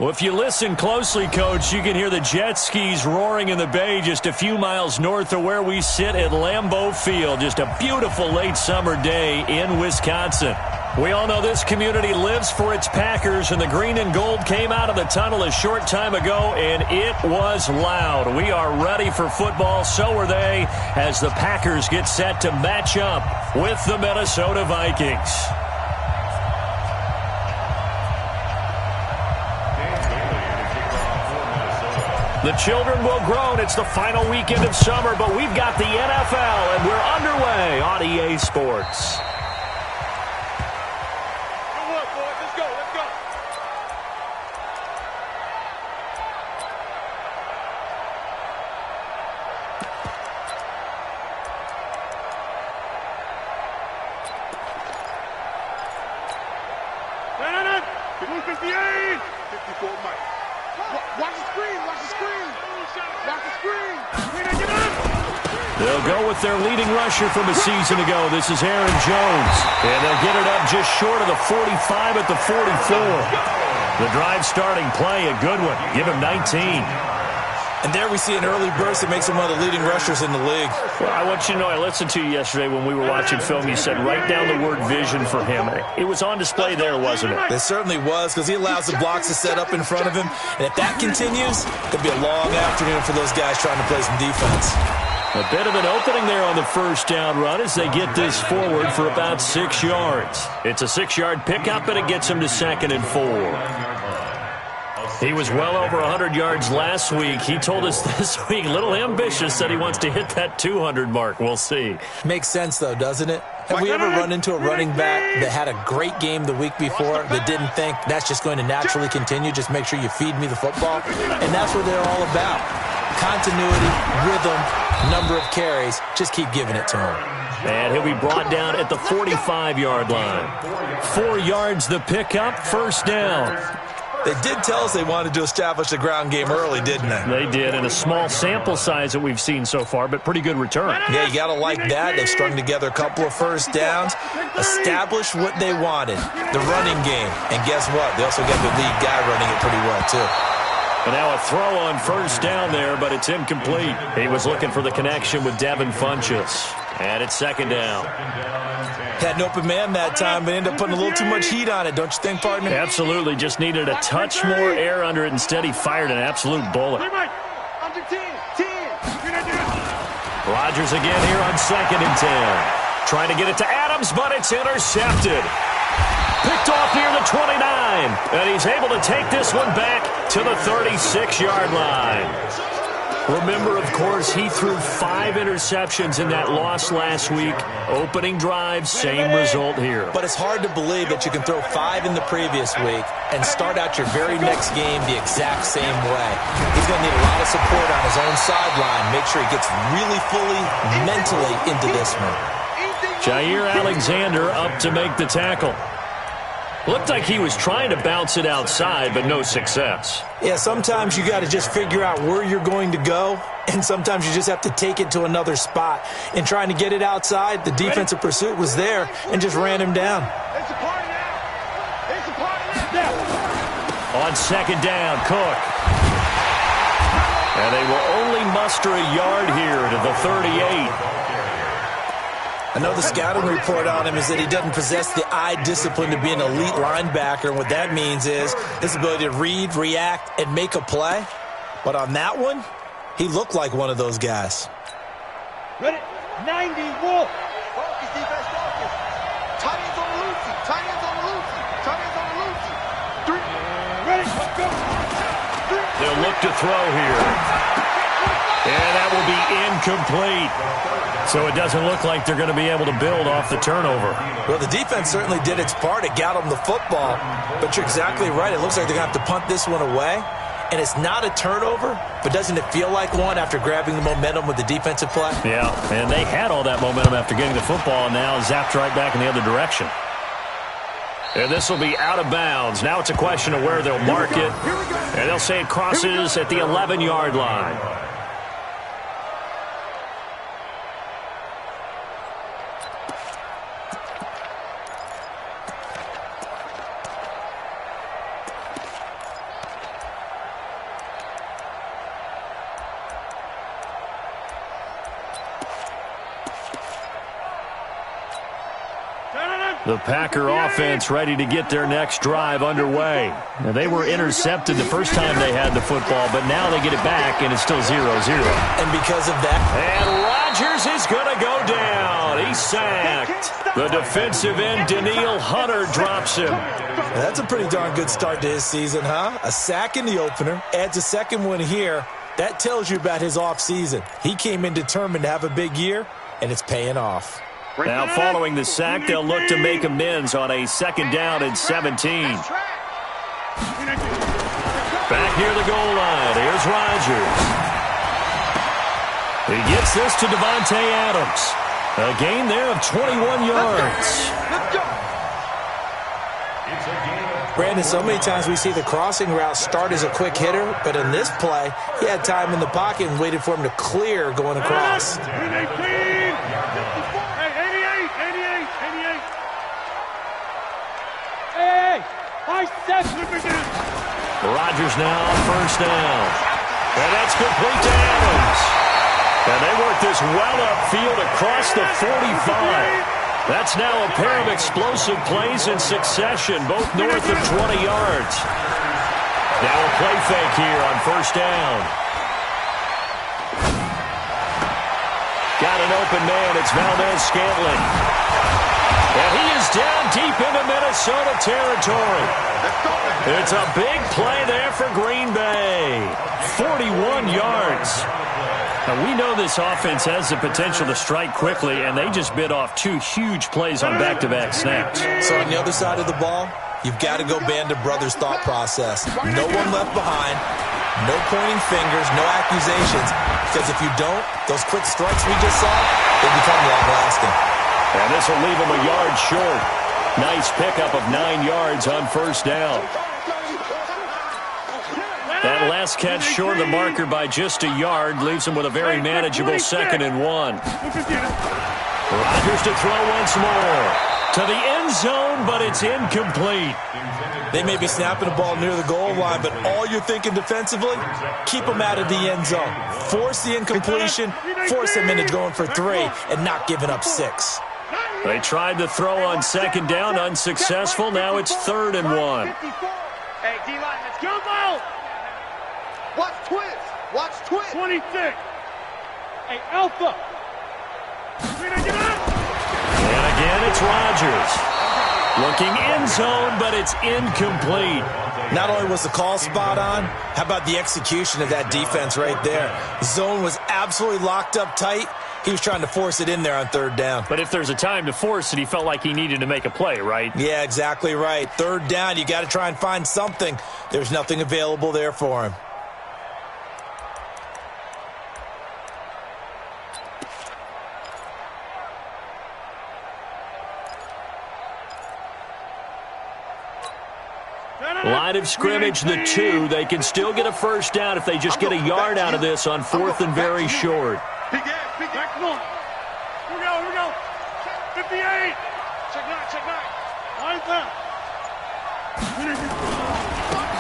Well, if you listen closely, Coach, you can hear the jet skis roaring in the bay just a few miles north of where we sit at Lambeau Field. Just a beautiful late summer day in Wisconsin. We all know this community lives for its Packers, and the green and gold came out of the tunnel a short time ago, and it was loud. We are ready for football, so are they, as the Packers get set to match up with the Minnesota Vikings. The children will groan. It's the final weekend of summer, but we've got the NFL, and we're underway on EA Sports. They'll go with their leading rusher from a season ago. This is Aaron Jones. And they'll get it up just short of the 45 at the 44. The drive starting play, a good one. Give him 19. And there we see an early burst that makes him one of the leading rushers in the league. Well, I want you to know, I listened to you yesterday when we were watching film. You said write down the word vision for him. It was on display there, wasn't it? It certainly was, because he allows the blocks to set up in front of him. And if that continues, it could be a long afternoon for those guys trying to play some defense. A bit of an opening there on the first down run as they get this forward for about 6 yards. It's a 6-yard pickup, and it gets him to 2nd and 4. He was well over 100 yards last week. He told us this week, a little ambitious, that he wants to hit that 200 mark. We'll see. Makes sense, though, doesn't it? Have we ever run into a running back that had a great game the week before that didn't think that's just going to naturally continue? Just make sure you feed me the football. And that's what they're all about. Continuity, rhythm, number of carries. Just keep giving it to him. And he'll be brought down at the 45-yard line. 4 yards the pickup, first down. They did tell us they wanted to establish the ground game early, didn't they? They did, in a small sample size that we've seen so far, but pretty good return. Yeah, you got to like that. They've strung together a couple of first downs, established what they wanted, the running game. And guess what? They also got the lead guy running it pretty well, too. And now a throw on first down there, but it's incomplete. He was looking for the connection with Devin Funchess. And it's 2nd down. Had an open man that time, but ended up putting a little too much heat on it, don't you think, partner? Absolutely. Just needed a touch more air under it. Instead, he fired an absolute bullet. Rodgers again here on 2nd and 10. Trying to get it to Adams, but it's intercepted. Picked off near the 29. And he's able to take this one back to the 36-yard line. Remember, of course, he threw 5 interceptions in that loss last week. Opening drive, same result here. But it's hard to believe that you can throw 5 in the previous week and start out your very next game the exact same way. He's going to need a lot of support on his own sideline. Make sure he gets really fully mentally into this one. Jair Alexander up to make the tackle. Looked like he was trying to bounce it outside, but no success. Yeah, sometimes you got to just figure out where you're going to go, and sometimes you just have to take it to another spot. In trying to get it outside, the defensive pursuit was there and just ran him down. On 2nd down, Cook. And they will only muster a yard here to the 38. I know the scouting report on him is that he doesn't possess the eye discipline to be an elite linebacker, and what that means is his ability to read, react, and make a play. But on that one, he looked like one of those guys. Ready? 90, Wolf. Focus, defense, focus. Tight ends on the Lucy. Tight ends on the Lucy. Tight ends on the Lucy. 3. Ready? Go. 3. They'll look to throw here. And that will be incomplete. So it doesn't look like they're going to be able to build off the turnover. Well, the defense certainly did its part. It got them the football. But you're exactly right. It looks like they're going to have to punt this one away. And it's not a turnover, but doesn't it feel like one after grabbing the momentum with the defensive play? Yeah, and they had all that momentum after getting the football, and now zapped right back in the other direction. And this will be out of bounds. Now it's a question of where they'll mark it. And they'll say it crosses at the 11-yard line. The Packer offense ready to get their next drive underway. Now, they were intercepted the first time they had the football, but now they get it back, and it's still 0-0. And because of that... And Rodgers is going to go down. He's sacked. The defensive end, Danielle Hunter, drops him. That's a pretty darn good start to his season, huh? A sack in the opener, adds a second one here. That tells you about his offseason. He came in determined to have a big year, and it's paying off. Now, following the sack, they'll look to make amends on a 2nd down and 17. Back near the goal line, here's Rodgers. He gets this to Devontae Adams. A gain there of 21 yards. Brandon, so many times we see the crossing route start as a quick hitter, but in this play, he had time in the pocket and waited for him to clear going across. Rodgers now on 1st down. And that's complete to Adams. And they work this well upfield across the 45. That's now a pair of explosive plays in succession, both north of 20 yards. Now a play fake here on 1st down. Got an open man. It's Valdez-Scantling. And he is down deep into Minnesota territory. It's a big play there for Green Bay. 41 yards. Now, we know this offense has the potential to strike quickly, and they just bit off 2 huge plays on back-to-back snaps. So on the other side of the ball, you've got to go Band of Brothers thought process. No one left behind, no pointing fingers, no accusations, because if you don't, those quick strikes we just saw, they become long-lasting. And this will leave him a yard short. Nice pickup of 9 yards on 1st down. That last catch short of the marker by just a yard leaves him with a very manageable 2nd and 1. Rodgers to throw once more. To the end zone, but it's incomplete. They may be snapping the ball near the goal line, but all you're thinking defensively, keep them out of the end zone. Force the incompletion, force them into going for 3, and not giving up 6. They tried to throw on 2nd down, unsuccessful. Now it's 3rd and 1. Hey, D-line, let's go, Mo! Watch twist! Watch twist! 26! Hey, Alpha! And again, it's Rodgers. Looking end zone, but it's incomplete. Not only was the call spot on, how about the execution of that defense right there? The zone was absolutely locked up tight. He was trying to force it in there on 3rd down. But if there's a time to force it, he felt like he needed to make a play, right? Yeah, exactly right. 3rd down, you got to try and find something. There's nothing available there for him. Line of scrimmage, the 2. They can still get a 1st down if they just get a yard out of this on 4th and very short. Back, come on. Here we go. 58. Check 9. Line down.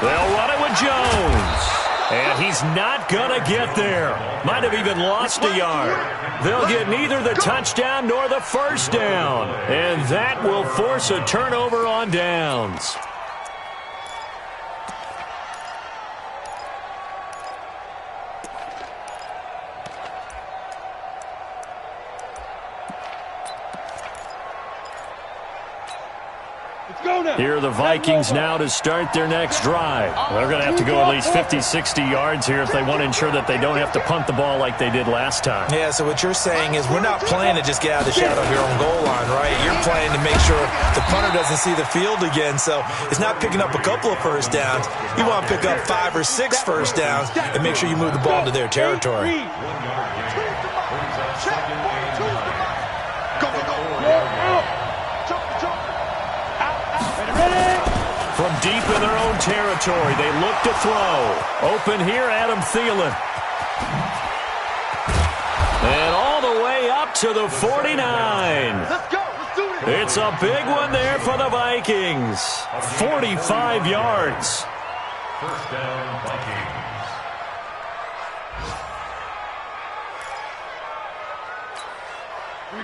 They'll run it with Jones. And he's not going to get there. Might have even lost a yard. They'll get neither the touchdown nor the 1st down. And that will force a turnover on downs. Here are the Vikings now to start their next drive. They're going to have to go at least 50, 60 yards here if they want to ensure that they don't have to punt the ball like they did last time. Yeah, so what you're saying is we're not playing to just get out of the shadow of your own goal line, right? You're playing to make sure the punter doesn't see the field again. So it's not picking up a couple of 1st downs. You want to pick up 5 or 6 1st downs and make sure you move the ball into their territory. From deep in their own territory, they look to throw. Open here, Adam Thielen. And all the way up to the 49. Let's go. Let's do this. It's a big one there for the Vikings. 45 yards. 1st down, Vikings.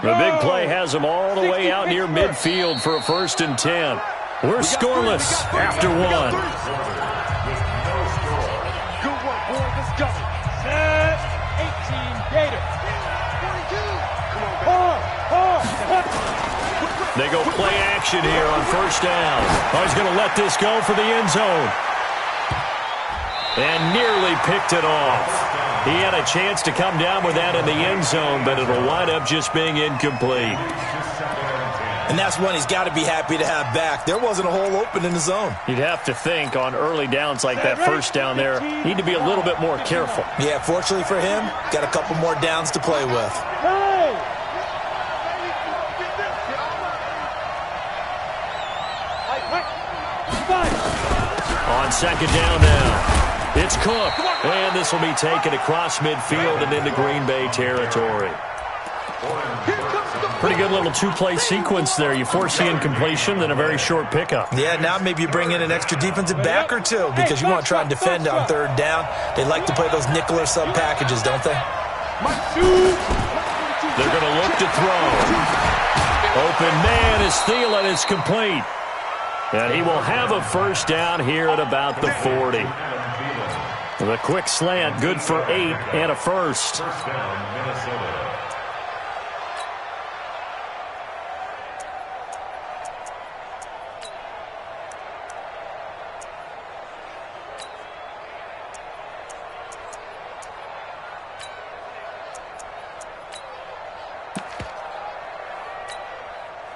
The big play has them all the way out near midfield for a 1st and 10. We're scoreless after 1. Good work, boys. Let's go. Set. 18 Gator. 42. They go play action here on 1st down. Oh, he's going to let this go for the end zone. And nearly picked it off. He had a chance to come down with that in the end zone, but it'll wind up just being incomplete. And that's one he's got to be happy to have back. There wasn't a hole open in the zone. You'd have to think on early downs like that 1st down there, need to be a little bit more careful. Yeah, fortunately for him, got a couple more downs to play with. On 2nd down now. It's Cook, and this will be taken across midfield and into Green Bay territory. Pretty good little 2-play sequence there. You force the incompletion, then a very short pickup. Yeah, now maybe you bring in an extra defensive back or two because you want to try and defend on 3rd down. They like to play those nickel or sub packages, don't they? They're going to look to throw. Open man is Thielen. It's complete. And he will have a 1st down here at about the 40. The quick slant, good for 8 and a 1st. First down, Minnesota.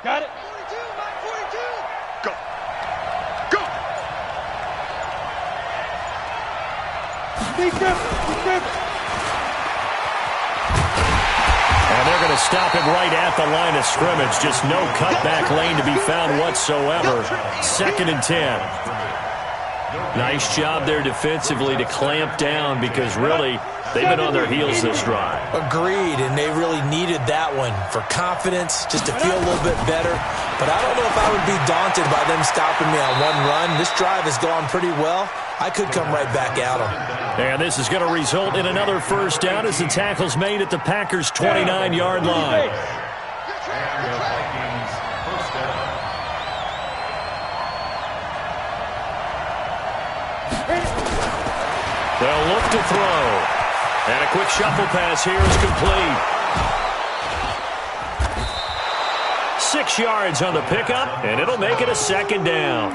Got it. 42, Mike, 42. Go. Go. And they're going to stop it right at the line of scrimmage. Just no cutback lane to be found whatsoever. 2nd and 10. Nice job there defensively to clamp down because really they've been on their heels this drive. Agreed, and they really needed that one for confidence, just to feel a little bit better. But I don't know if I would be daunted by them stopping me on one run. This drive has gone pretty well. I could come right back at them. And this is going to result in another 1st down as the tackle's made at the Packers' 29-yard line. They'll look to throw. And a quick shuffle pass here is complete. 6 yards on the pickup, and it'll make it a 2nd down.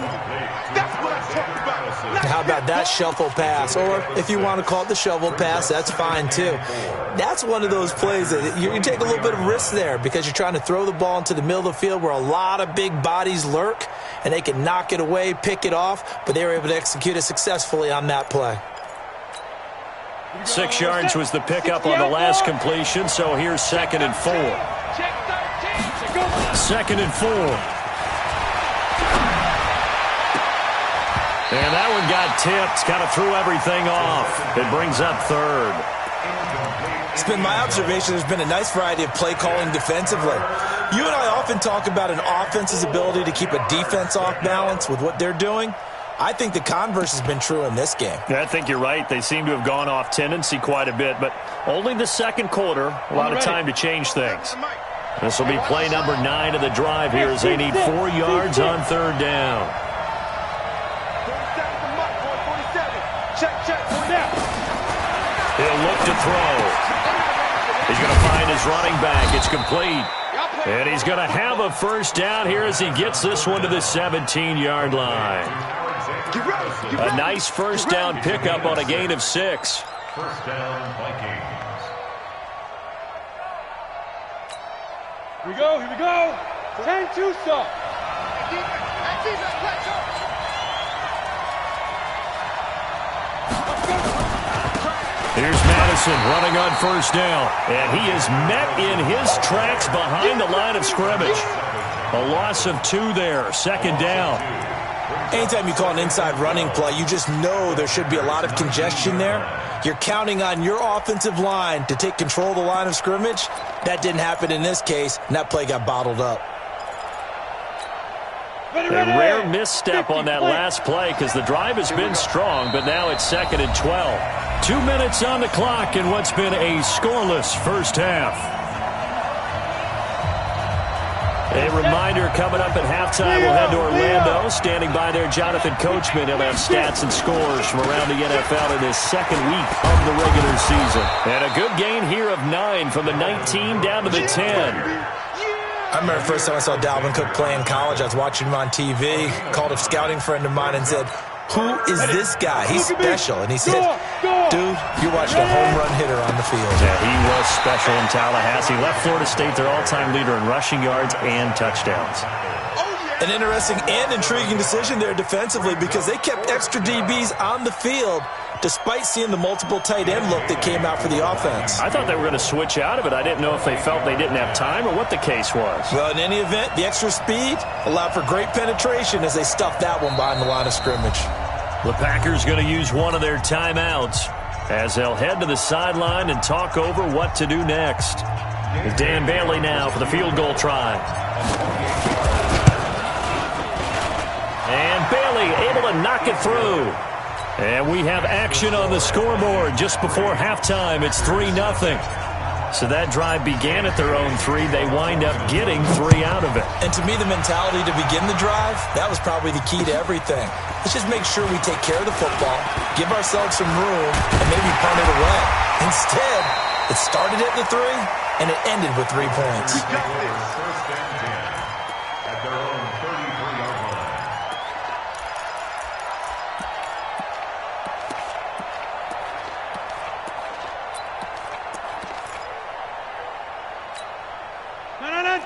How about that shuffle pass? Or if you want to call it the shovel pass, that's fine too. That's one of those plays that you take a little bit of risk there because you're trying to throw the ball into the middle of the field where a lot of big bodies lurk, and they can knock it away, pick it off, but they were able to execute it successfully on that play. 6 yards was the pickup on the last completion, so here's 2nd and 4. 2nd and 4. And that one got tipped, kind of threw everything off. It brings up 3rd. It's been my observation there's been a nice variety of play calling defensively. You and I often talk about an offense's ability to keep a defense off balance with what they're doing. I think the converse has been true in this game. Yeah, I think you're right. They seem to have gone off tendency quite a bit, but only the 2nd quarter, a lot of time to change things. This will be play number 9 of the drive here as they need 4 yards on 3rd down. 47 to Mike, boy, 47. Check, down. He'll look to throw. He's going to find his running back. It's complete. And he's going to have a 1st down here as he gets this one to the 17-yard line. A nice 1st down pickup on a gain of 6. 1st down, Vikings. Here we go. 10-2 stop. Here's Madison running on 1st down. And he is met in his tracks behind the line of scrimmage. A loss of 2 there. 2nd down. Anytime you call an inside running play, you just know there should be a lot of congestion there. You're counting on your offensive line to take control of the line of scrimmage. That didn't happen in this case, and that play got bottled up. A rare misstep on that last play because the drive has been strong, but now it's 2nd and 12. 2 minutes on the clock in what's been a scoreless 1st half. A reminder coming up at halftime, we'll head to Orlando. Standing by there, Jonathan Coachman. He'll have stats and scores from around the NFL in his second week of the regular season. And a good gain here of 9 from the 19 down to the 10. I remember the first time I saw Dalvin Cook play in college. I was watching him on TV, called a scouting friend of mine and said, "Who is this guy? He's special." And he said, "Dude, you're watching a home run hitter on the field." Yeah, he was special in Tallahassee. Left Florida State their all-time leader in rushing yards and touchdowns. An interesting and intriguing decision there defensively because they kept extra DBs on the field despite seeing the multiple tight end look that came out for the offense. I thought they were going to switch out of it. I didn't know if they felt they didn't have time or what the case was. Well, in any event, the extra speed allowed for great penetration as they stuffed that one behind the line of scrimmage. The Packers going to use one of their timeouts as they'll head to the sideline and talk over what to do next. Dan Bailey now for the field goal try. And Bailey able to knock it through. And we have action on the scoreboard just before halftime. It's 3-0. So that drive began at their own 3. They wind up getting 3 out of it. And to me, the mentality to begin the drive, that was probably the key to everything. Let's just make sure we take care of the football, give ourselves some room, and maybe punt it away. Instead, it started at the 3, and it ended with 3 points. First and 10 at their own 33-yard line.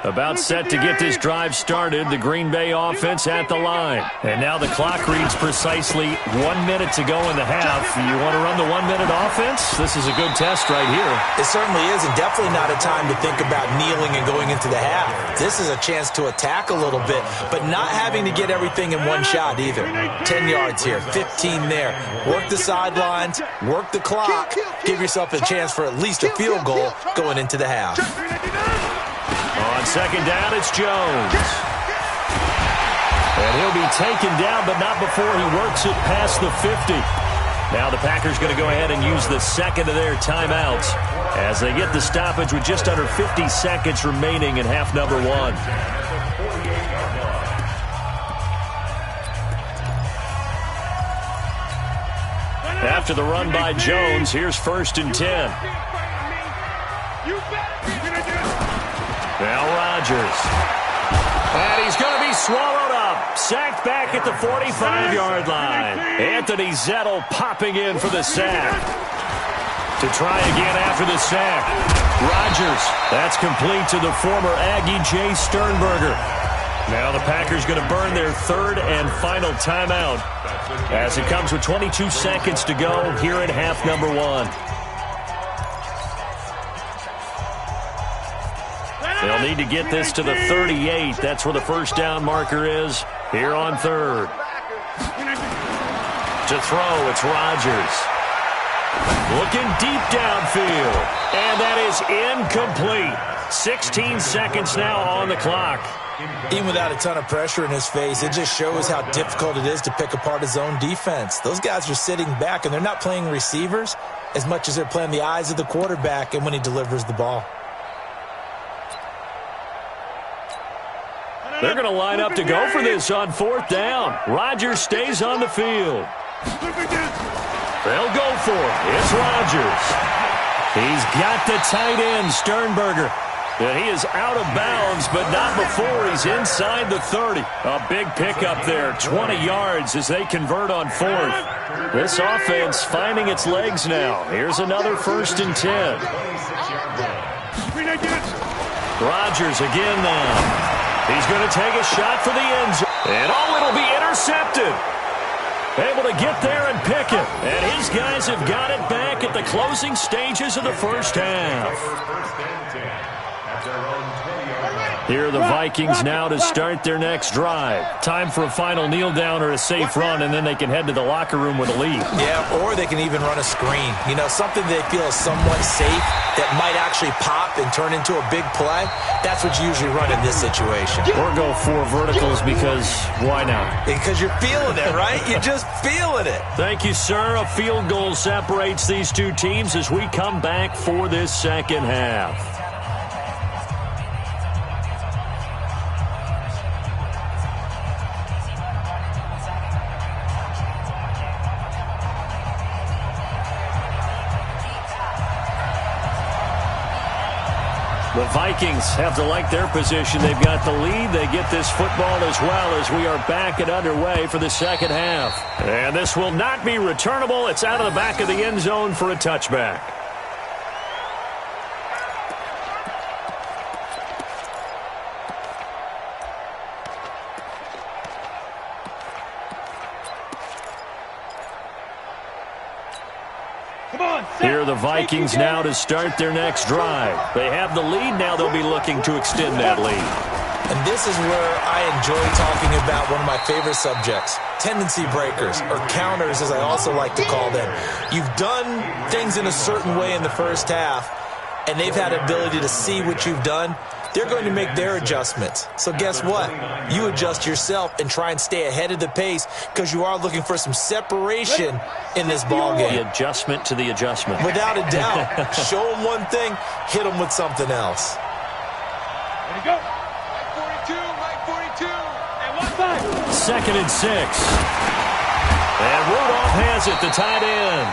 About set to get this drive started, the Green Bay offense at the line. And now the clock reads precisely 1 minute to go in the half. You want to run the 1 minute offense? This is a good test right here. It certainly is, and definitely not a time to think about kneeling and going into the half. This is a chance to attack a little bit, but not having to get everything in one shot either. 10 yards here, 15 there. Work the sidelines, work the clock, give yourself a chance for at least a field goal going into the half. On second down, it's Jones. And he'll be taken down, but not before he works it past the 50. Now the Packers going to go ahead and use the second of their timeouts as they get the stoppage with just under 50 seconds remaining in half number 1. After the run by Jones, here's 1st and 10. Now Rodgers. And he's going to be swallowed up. Sacked back at the 45-yard line. Anthony Zettel popping in for the sack. To try again after the sack. Rodgers. That's complete to the former Aggie Jay Sternberger. Now the Packers going to burn their 3rd and final timeout as it comes with 22 seconds to go here in half number 1. They'll need to get this to the 38. That's where the first down marker is here on 3rd. To throw, it's Rodgers. Looking deep downfield. And that is incomplete. 16 seconds now on the clock. Even without a ton of pressure in his face, it just shows how difficult it is to pick apart his own defense. Those guys are sitting back, and they're not playing receivers as much as they're playing the eyes of the quarterback and when he delivers the ball. They're going to line up to go for this on 4th down. Rodgers stays on the field. They'll go for it. It's Rodgers. He's got the tight end, Sternberger. And he is out of bounds, but not before he's inside the 30. A big pickup there, 20 yards as they convert on 4th. This offense finding its legs now. Here's another 1st and 10. Rodgers again now. He's going to take a shot for the end zone. And, it'll be intercepted. Able to get there and pick it. And his guys have got it back at the closing stages of the first half. Here are the Vikings now to start their next drive. Time for a final kneel down or a safe run, and then they can head to the locker room with a lead. Yeah, or they can even run a screen. You know, something they feel is somewhat safe that might actually pop and turn into a big play. That's what you usually run in this situation. Or go 4 verticals because why not? Because you're feeling it, right? You're just feeling it. Thank you, sir. A field goal separates these two teams as we come back for this second half. The Vikings have to like their position. They've got the lead. They get this football as well as we are back and underway for the second half. And this will not be returnable. It's out of the back of the end zone for a touchback. Here are the Vikings now to start their next drive. They have the lead. Now they'll be looking to extend that lead. And this is where I enjoy talking about one of my favorite subjects, tendency breakers, or counters as I also like to call them. You've done things in a certain way in the first half, and they've had the ability to see what you've done. They're going to make their adjustments. So guess what? You adjust yourself and try and stay ahead of the pace because you are looking for some separation in this ball game. The adjustment to the adjustment. Without a doubt. Show them one thing, hit them with something else. There you go. Mike 42, Mike 42. And one side. 2nd and 6. And Rudolph has it, the tight end.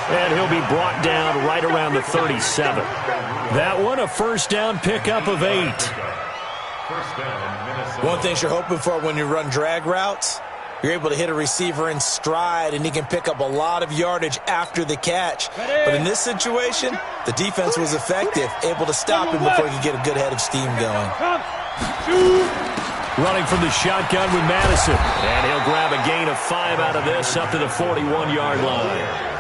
And he'll be brought down right around the 37. That one, a first down pickup of 8. One thing you're hoping for when you run drag routes, you're able to hit a receiver in stride, and he can pick up a lot of yardage after the catch. But in this situation, the defense was effective, able to stop him before he could get a good head of steam going. Running from the shotgun with Madison. And he'll grab a gain of 5 out of this up to the 41-yard line.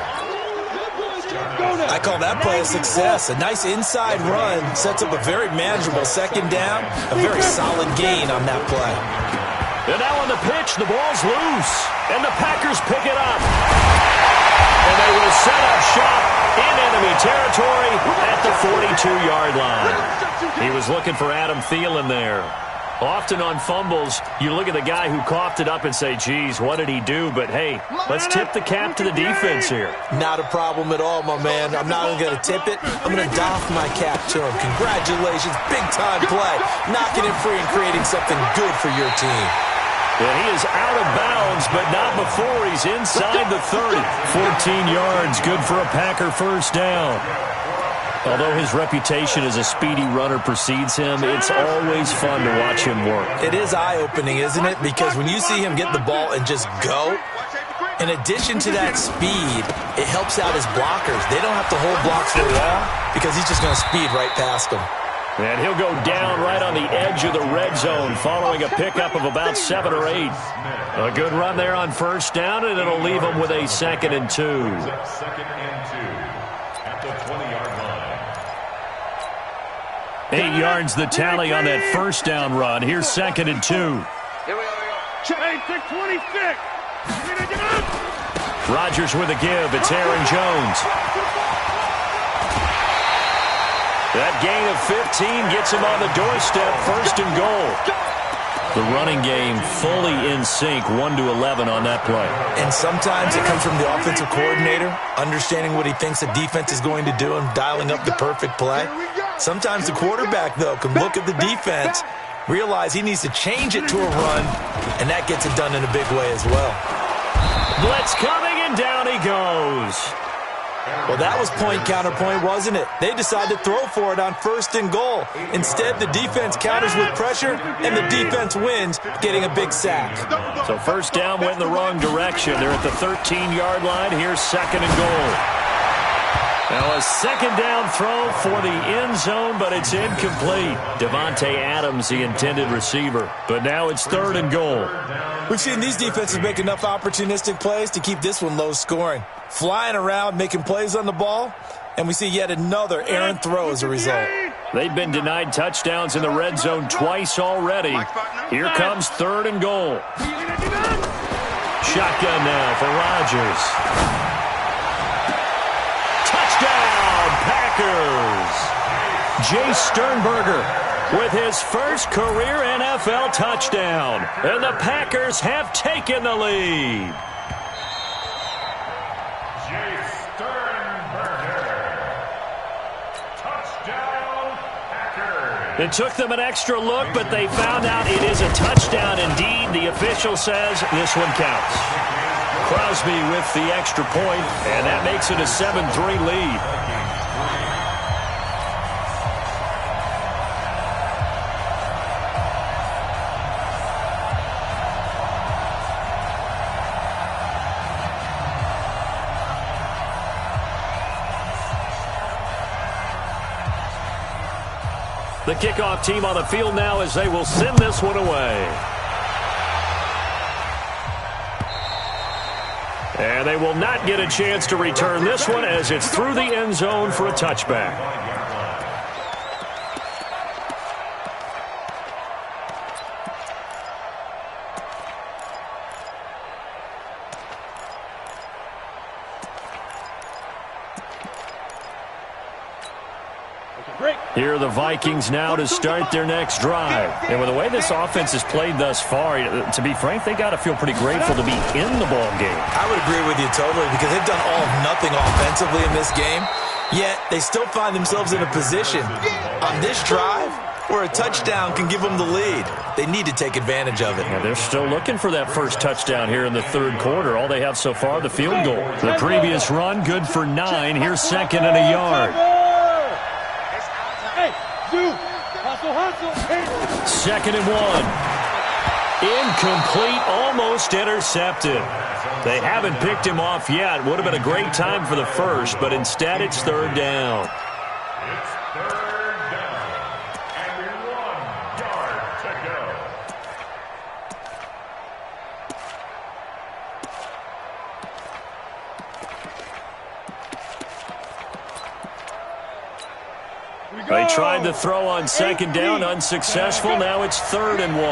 I call that play a success. A nice inside run sets up a very manageable second down, a very solid gain on that play. And now on the pitch, the ball's loose, and the Packers pick it up. And they will set up shop in enemy territory at the 42-yard line. He was looking for Adam Thielen there. Often on fumbles, you look at the guy who coughed it up and say, geez, what did he do? But, hey, let's tip the cap to the defense here. Not a problem at all, my man. I'm not going to tip it. I'm going to doff my cap to him. Congratulations. Big-time play. Knocking it free and creating something good for your team. And he is out of bounds, but not before he's inside the 30. 14 yards, good for a Packer first down. Although his reputation as a speedy runner precedes him, it's always fun to watch him work. It is eye-opening, isn't it? Because when you see him get the ball and just go, in addition to that speed, it helps out his blockers. They don't have to hold blocks for long because he's just going to speed right past them. And he'll go down right on the edge of the red zone following a pickup of about 7 or 8. A good run there on first down, and it'll leave him with a 2nd and 2. 2nd and 2 at the 20-yard line. 8 yards the tally on that first down run. Here's 2nd and 2. Here we go. Hey, 626. Rodgers with a give. It's Aaron Jones. That gain of 15 gets him on the doorstep. 1st and goal. The running game fully in sync, 1-11 on that play. And sometimes it comes from the offensive coordinator, understanding what he thinks the defense is going to do and dialing up the perfect play. Sometimes the quarterback, though, can look at the defense, realize he needs to change it to a run, and that gets it done in a big way as well. Blitz coming, and down he goes. Well, that was point-counterpoint, wasn't it? They decided to throw for it on 1st and goal. Instead, the defense counters with pressure, and the defense wins, getting a big sack. So first down went in the wrong direction. They're at the 13-yard line. Here's 2nd and goal. Now a 2nd down throw for the end zone, but it's incomplete. Devontae Adams, the intended receiver. But now it's 3rd and goal. We've seen these defenses make enough opportunistic plays to keep this one low scoring. Flying around, making plays on the ball, and we see yet another errant throw as a result. They've been denied touchdowns in the red zone twice already. Here comes 3rd and goal. Shotgun now for Rodgers. Touchdown, Packers! Jay Sternberger with his first career NFL touchdown. And the Packers have taken the lead. Jay Sternberger. Touchdown, Packers. It took them an extra look, but they found out it is a touchdown indeed. The official says this one counts. Crosby with the extra point, and that makes it a 7-3 lead. The kickoff team on the field now as they will send this one away. And they will not get a chance to return this one as it's through the end zone for a touchback. Here are the Vikings now to start their next drive. And with the way this offense has played thus far, to be frank, they got to feel pretty grateful to be in the ball game. I would agree with you totally because they've done all of nothing offensively in this game, yet they still find themselves in a position on this drive where a touchdown can give them the lead. They need to take advantage of it. Yeah, they're still looking for that first touchdown here in the third quarter. All they have so far, the field goal. The previous run, good for 9. Here's 2nd and a yard. 2nd and 1. Incomplete, almost intercepted. They haven't picked him off yet. Would have been a great time for the first, but instead it's 3rd down. It's 3rd down and 1 yard to go. They tried to throw on 2nd down, unsuccessful. Now it's 3rd and 1.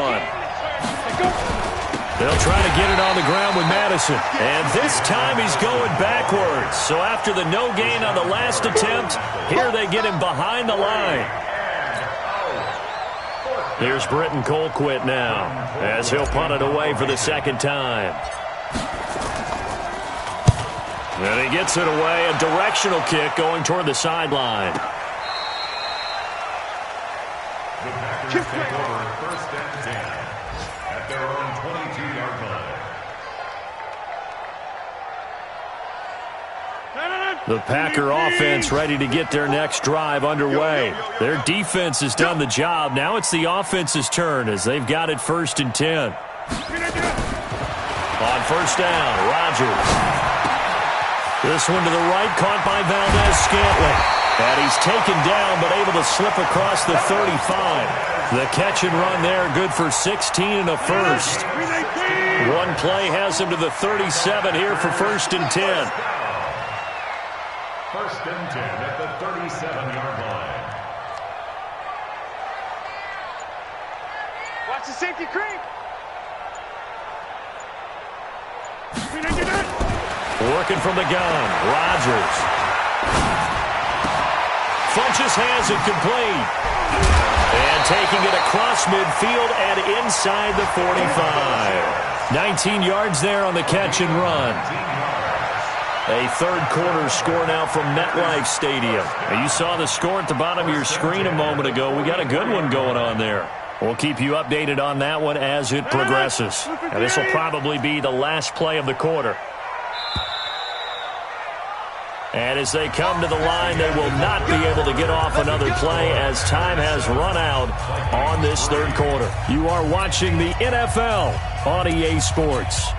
They'll try to get it on the ground with Madison. And this time he's going backwards. So after the no gain on the last attempt, here they get him behind the line. Here's Britton Colquitt now as he'll punt it away for the 2nd time. And he gets it away, a directional kick going toward the sideline. The Packers take over 1st and 10 at their own 22-yard line. The Packer offense ready to get their next drive underway. Their defense has done the job. Now it's the offense's turn as they've got it 1st and 10. On 1st down, Rodgers. This one to the right, caught by Valdez-Scantling. And he's taken down, but able to slip across the 35. The catch and run there, good for 16 and a first. One play has him to the 37 here for 1st and 10. 1st and 10 at the 37-yard line. Watch the safety creep. Working from the gun, Rodgers. Funches has it complete. And taking it across midfield and inside the 45. 19 yards there on the catch and run. A third quarter score now from MetLife Stadium. And you saw the score at the bottom of your screen a moment ago. We got a good one going on there. We'll keep you updated on that one as it progresses. And this will probably be the last play of the quarter. And as they come to the line, they will not be able to get off another play as time has run out on this third quarter. You are watching the NFL on EA Sports.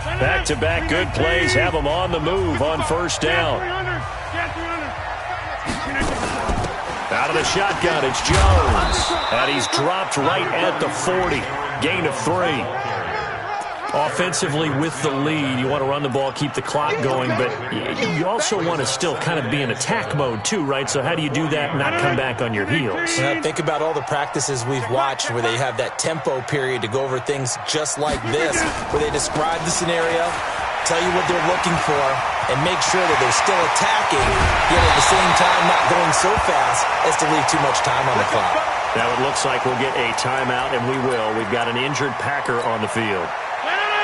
Back-to-back good plays have them on the move on 1st down. Out of the shotgun, it's Jones. And he's dropped right at the 40. Gain of 3. Offensively with the lead, you want to run the ball, keep the clock going, but you also want to still kind of be in attack mode too, right? So how do you do that and not come back on your heels? Think about all the practices we've watched where they have that tempo period to go over things just like this, where they describe the scenario, tell you what they're looking for, and make sure that they're still attacking, yet at the same time not going so fast as to leave too much time on the clock. Now it looks like we'll get a timeout, and we will. We've got an injured Packer on the field.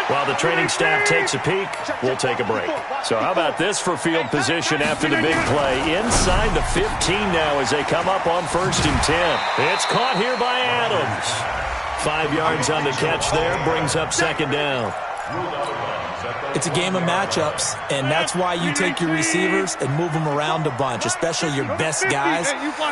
While the training staff takes a peek, we'll take a break. So how about this for field position after the big play? Inside the 15 now as they come up on 1st and 10. It's caught here by Adams. 5 yards on the catch there, brings up 2nd down. It's a game of matchups, and that's why you take your receivers and move them around a bunch, especially your best guys.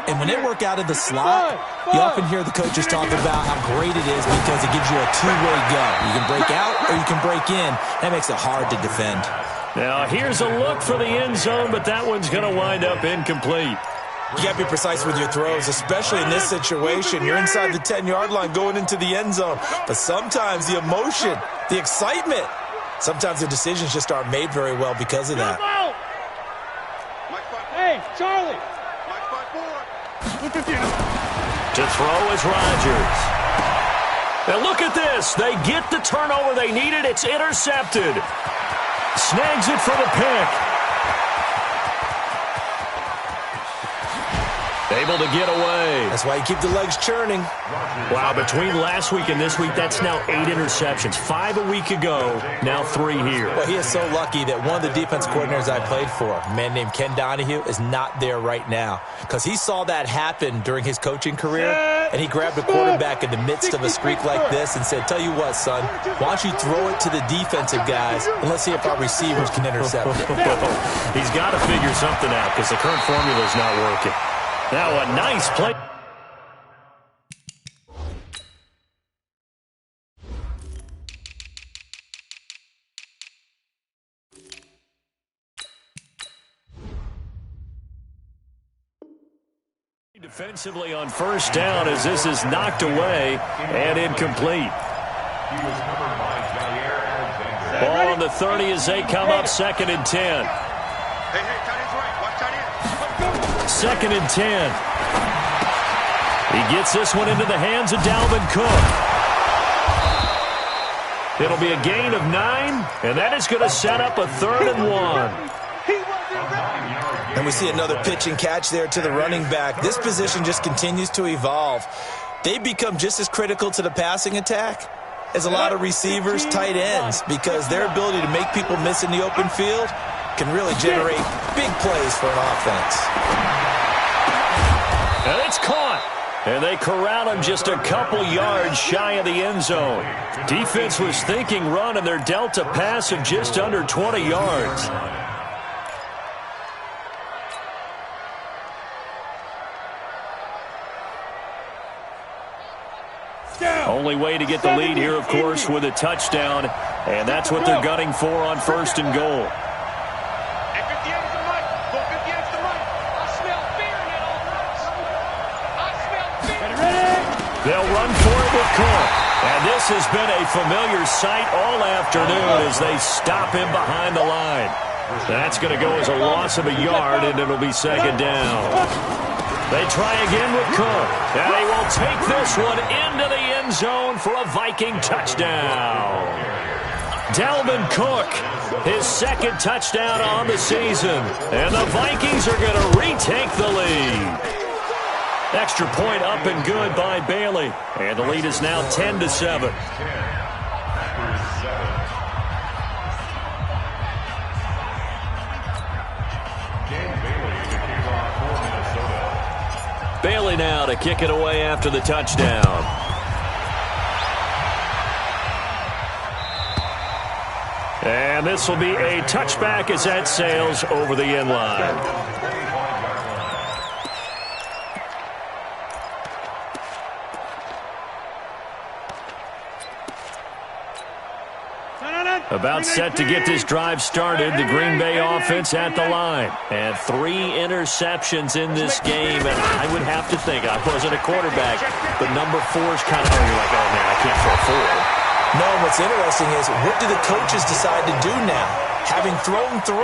And when they work out of the slot, you often hear the coaches talk about how great it is because it gives you a two-way go. You can break out or you can break in. That makes it hard to defend. Now here's a look for the end zone, but that one's going to wind up incomplete. You got to be precise with your throws, especially in this situation. You're inside the 10-yard line going into the end zone. But sometimes the emotion, the excitement, sometimes the decisions just aren't made very well because of that. Hey, Charlie. To throw is Rodgers. And look at this. They get the turnover they needed. It's intercepted. Snags it for the pick. Able to get away. That's why you keep the legs churning. Wow, between last week and this week, that's now 8 interceptions. 5 a week ago, now 3 here. Well, he is so lucky that one of the defense coordinators I played for, a man named Ken Donahue, is not there right now. Because he saw that happen during his coaching career, and he grabbed a quarterback in the midst of a streak like this and said, tell you what, son, why don't you throw it to the defensive guys, and let's see if our receivers can intercept it. He's got to figure something out because the current formula is not working. Now a nice play. Defensively on first down as this is knocked away and incomplete. Ball on the 30 as they come up 2nd and 10. Second and 10. He gets this one into the hands of Dalvin Cook. It'll be a gain of 9, and that is going to set up a 3rd and 1. And we see another pitch and catch there to the running back. This position just continues to evolve. They become just as critical to the passing attack as a lot of receivers, tight ends, because their ability to make people miss in the open field can really generate big plays for an offense. And it's caught. And they corral him just a couple yards shy of the end zone. Defense was thinking run, and they're dealt a pass of just under 20 yards. Only way to get the lead here, of course, with a touchdown. And that's what they're gunning for on 1st and goal. They'll run for it with Cook. And this has been a familiar sight all afternoon as they stop him behind the line. That's going to go as a loss of a yard, and it'll be 2nd down. They try again with Cook. And they will take this one into the end zone for a Viking touchdown. Dalvin Cook, his 2nd touchdown on the season. And the Vikings are going to retake the lead. Extra point up and good by Bailey. And the lead is now 10-7. Bailey now to kick it away after the touchdown. And this will be a touchback as that sails over the end line. About set to get this drive started, the Green Bay offense at the line. And 3 interceptions in this game, and I would have to think, I wasn't a quarterback, but number 4 is kind of, you're like, oh man, I can't throw 4. No, what's interesting is, what do the coaches decide to do now? Having thrown 3,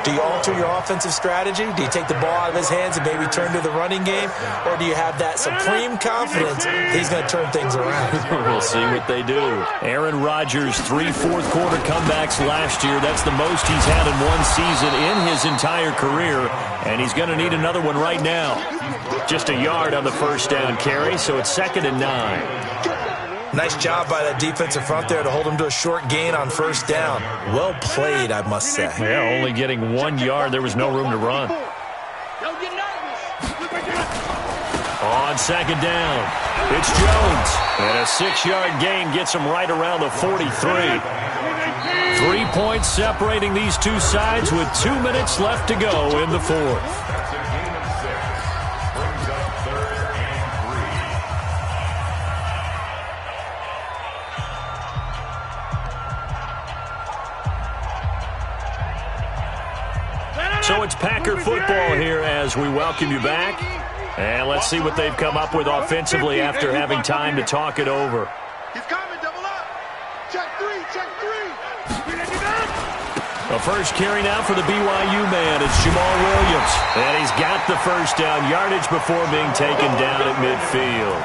do you alter your offensive strategy? Do you take the ball out of his hands and maybe turn to the running game? Or do you have that supreme confidence that he's going to turn things around? We'll see what they do. Aaron Rodgers, 3 fourth-quarter comebacks last year. That's the most he's had in one season in his entire career, and he's going to need another one right now. Just a yard on the first down carry, so it's 2nd and 9. Nice job by that defensive front there to hold him to a short gain on first down. Well played, I must say. Yeah, only getting 1 yard. There was no room to run. On 2nd down, it's Jones. And a 6-yard gain gets him right around the 43. 3 points separating these two sides with 2 minutes left to go in the 4th. So it's Packer football here as as we welcome you back. And let's see what they've come up with offensively after having time to talk it over. He's coming, double up. Check three, check three. The first carry now for the BYU man is Jamal Williams. And he's got the first down yardage before being taken down at midfield.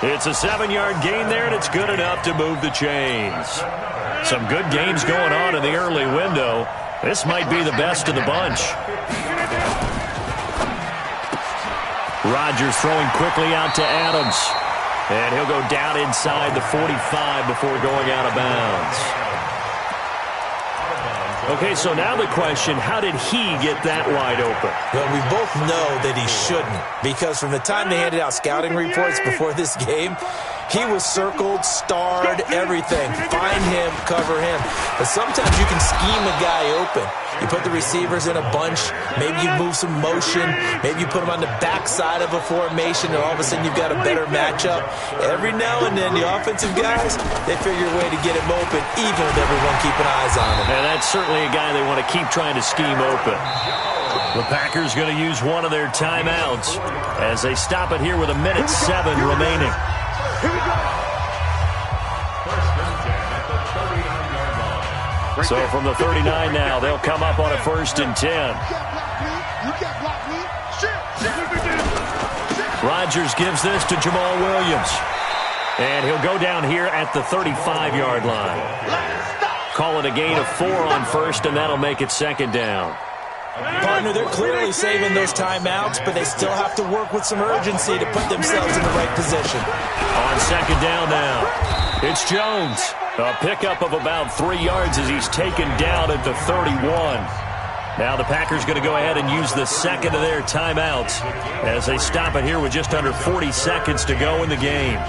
It's a 7-yard gain there, and it's good enough to move the chains. Some good games going on in the early window. This might be the best of the bunch. Rodgers throwing quickly out to Adams. And he'll go down inside the 45 before going out of bounds. Okay, so now the question, how did he get that wide open? Well, we both know that he shouldn't, because from the time they handed out scouting reports before this game, he was circled, starred, everything. Find him, cover him. But sometimes you can scheme a guy open. You put the receivers in a bunch. Maybe you move some motion. Maybe you put them on the backside of a formation, and all of a sudden you've got a better matchup. Every now and then, the offensive guys, they figure a way to get him open, even with everyone keeping eyes on him. And that's certainly a guy they want to keep trying to scheme open. The Packers going to use one of their timeouts as they stop it here with 1:07 remaining. Here we go. So from the 39 now, they'll come up on a 1st and 10. You can't block me. Shit. Rodgers gives this to Jamal Williams. And he'll go down here at the 35-yard line. Call it a gain of 4 on 1st, and that'll make it 2nd down. Partner, they're clearly saving those timeouts, but they still have to work with some urgency to put themselves in the right position. On 2nd down now, it's Jones. A pickup of about 3 yards as he's taken down at the 31. Now the Packers going to go ahead and use the second of their timeouts as they stop it here with just under 40 seconds to go in the game.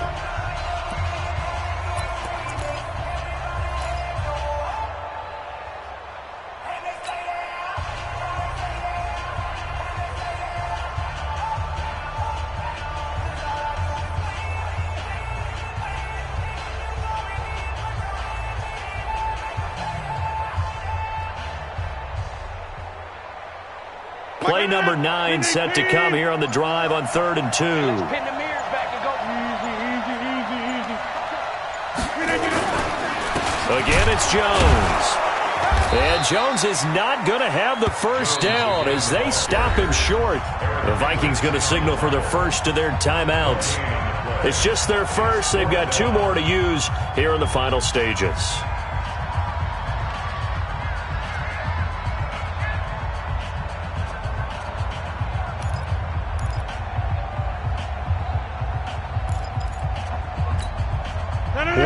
Play number 9 set to come here on the drive on 3rd and 2. Again, it's Jones. And Jones is not going to have the first down as they stop him short. The Vikings going to signal for their first of their timeouts. It's just their first. They've got 2 more to use here in the final stages.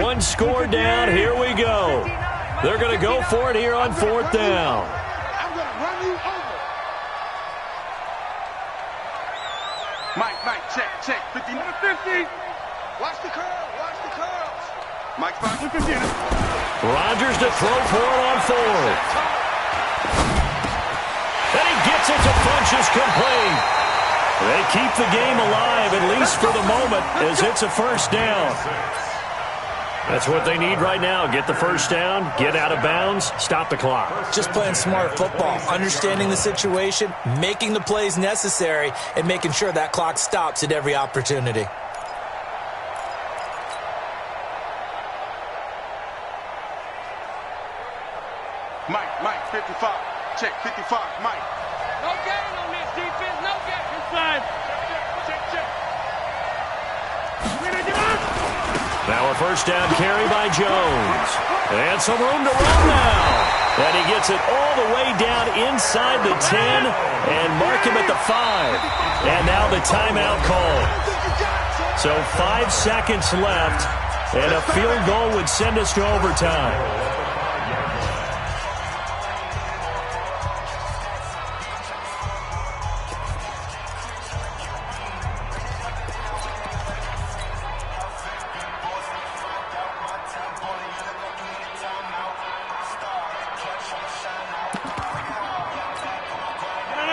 One score down. Here we go. They're going to go for it here on 4th down. I'm going to run you over. Mike, check. 50. Watch the curls. Mike's back. Rodgers to throw for it on 4th. And he gets it to Funchess complete. They keep the game alive, at least for the moment, as it's a first down. That's what they need right now. Get the first down, get out of bounds, stop the clock. Just playing smart football, understanding the situation, making the plays necessary, and making sure that clock stops at every opportunity. Mike, 55. Check, 55, Mike. No gain on this defense, no gain. Inside. Check. Now a first down carry by Jones. And some room to run now. And he gets it all the way down inside the 10 and mark him at the 5. And now the timeout call. So 5 seconds left, and a field goal would send us to overtime.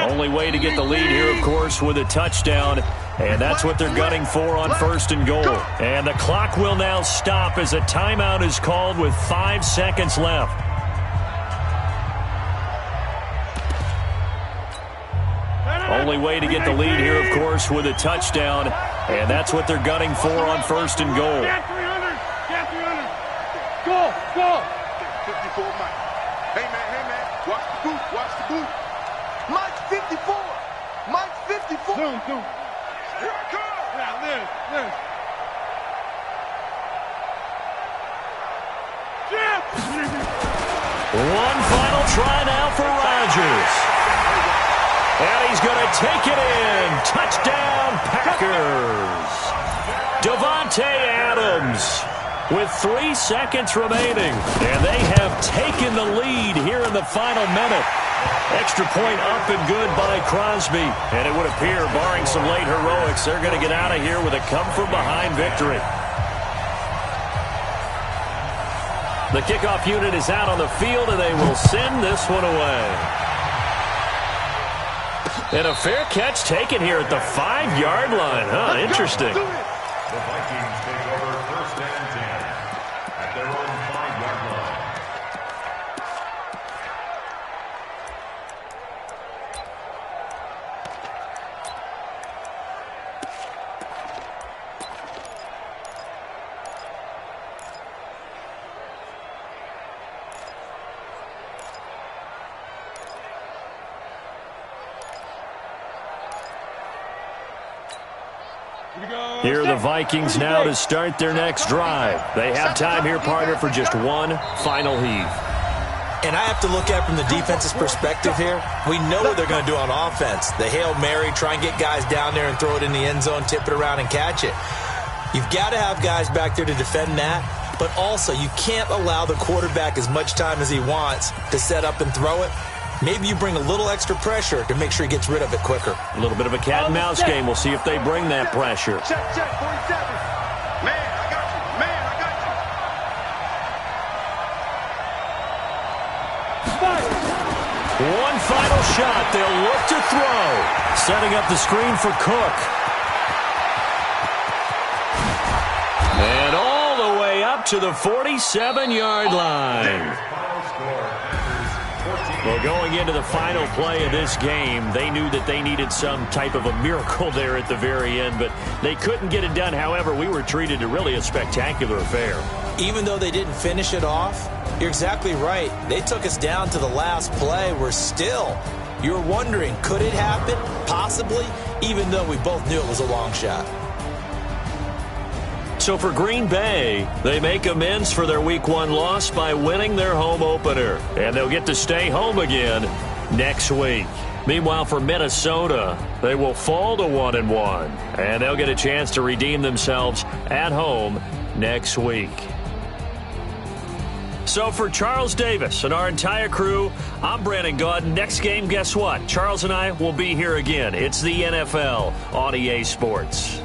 Only way to get the lead here, of course, with a touchdown. And that's what they're gunning for on 1st and goal. And the clock will now stop as a timeout is called with 5 seconds left. only way to get the lead here, of course, with a touchdown. And that's what they're gunning for on 1st and goal. Get 300. Get 300. Go. 54, Mike. Hey, man. Watch the boot. Watch the boot. Mike's 54. Mike's 54. Zoom. Here I come. Yeah, this. One final try now for Rodgers. And he's going to take it in. Touchdown, Packers. Davante Adams with 3 seconds remaining. And they have taken the lead here in the final minute. Extra point up and good by Crosby. And it would appear, barring some late heroics, they're going to get out of here with a come-from-behind victory. The kickoff unit is out on the field, and they will send this one away. And a fair catch taken here at the 5-yard line. Huh, interesting. The Vikings take over 1st and 10 at their own 5-yard line. Here are the Vikings now to start their next drive. They have time here, partner, for just one final heave. And I have to look at it from the defense's perspective here. We know what they're going to do on offense. The Hail Mary, try and get guys down there and throw it in the end zone, tip it around and catch it. You've got to have guys back there to defend that, but also you can't allow the quarterback as much time as he wants to set up and throw it. Maybe you bring a little extra pressure to make sure he gets rid of it quicker. A little bit of a cat and mouse game. We'll see if they bring that pressure. Check, 47. Man, I got you. One final shot. They'll look to throw. Setting up the screen for Cook. And all the way up to the 47-yard line. Well, going into the final play of this game, they knew that they needed some type of a miracle there at the very end, but they couldn't get it done. However, we were treated to really a spectacular affair. Even though they didn't finish it off, you're exactly right. They took us down to the last play. You're wondering, could it happen? Possibly, even though we both knew it was a long shot. So for Green Bay, they make amends for their Week 1 loss by winning their home opener. And they'll get to stay home again next week. Meanwhile, for Minnesota, they will fall to 1-1. And they'll get a chance to redeem themselves at home next week. So for Charles Davis and our entire crew, I'm Brandon Gaudin. Next game, guess what? Charles and I will be here again. It's the NFL on EA Sports.